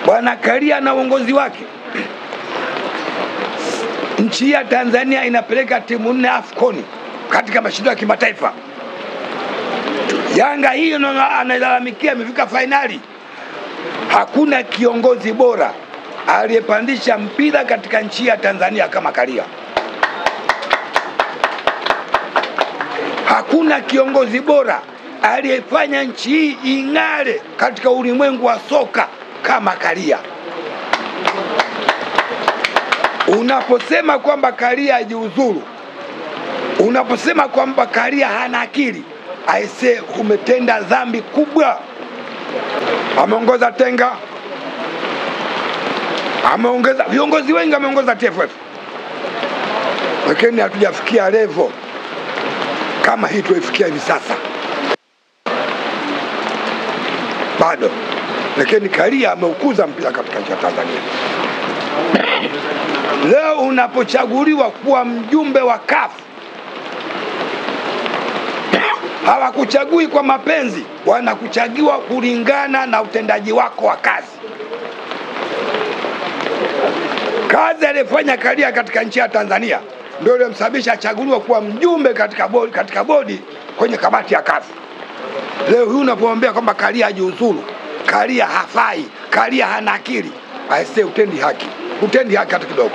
Bwana Karia na uongozi wake, nchi ya Tanzania inapeleka timu 4 AFCON katika mashindano ya kimataifa. Yanga hiyo analalamikia imefika finali. Hakuna kiongozi bora aliyepandisha mpira katika nchi ya Tanzania kama Karia. Hakuna kiongozi bora aliyefanya nchi hii ing'are katika ulimwengu wa soka kama Karia. Unaposema kwamba Karia ajiuzuru, unaposema kwamba Karia hana akili, aise, umetenda dhambi kubwa. Ameongoza Tenga, ameongeza viongozi wengi, ameongoza TFF, lakini hatujafikia level kama hii tuifikia hivi sasa bado. Lakini Karia ameukuza mpira katika nchi ya Tanzania. Leo unapochaguliwa kuwa mjumbe wa CAF, hawakuchagui kwa mapenzi, wanakuchagua kulingana na utendaji wako wa kazi. Kazi aliyofanya Karia katika nchi ya Tanzania ndio iliyomsababisha achaguliwa kuwa mjumbe katika bodi kwenye kamati ya CAF. Leo hii unapoombea kwamba Karia ajiuzuru, Karia hafai, Karia hana akili, aise, utendi haki hata kidogo.